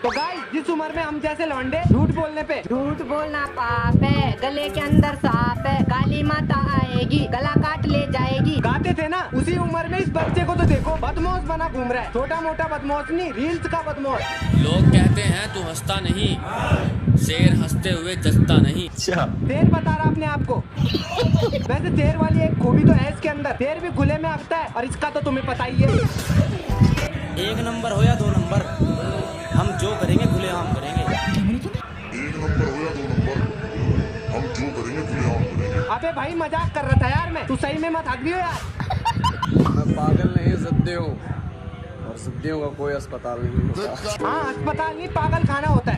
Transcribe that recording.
तो गाइस, जिस उम्र में हम जैसे लौंडे झूठ बोलने पे झूठ बोलना पाप है, गले के अंदर सांप है, काली माता आएगी गला काट ले जाएगी। गाते थे ना, उसी उम्र में इस बच्चे को तो देखो बदमाश बना घूम रहा है। छोटा मोटा बदमाश नहीं, रील्स का बदमाश। लोग कहते हैं तू हंसता नहीं, शेर हंसते हुए जचता नहीं। शेर बता रहा अपने आप को। वैसे शेर वाली एक खूबी तो है इसके अंदर, शेर भी खुले में हंसता है, और इसका तो तुम्हें पता ही है। एक नंबर हो या 2 नंबर, हम जो करेंगे खुलेआम करेंगे। एक नंबर हो या 2 नंबर, हम जो करेंगे खुलेआम करेंगे। अबे भाई मजाक कर रहा था यार मैं, तू सही में मत हक दियो यार। मैं पागल नहीं जिद्दी हूँ, और जिद्दियों का कोई अस्पताल नहीं होता। हाँ, अस्पताल नहीं पागल खाना होता है।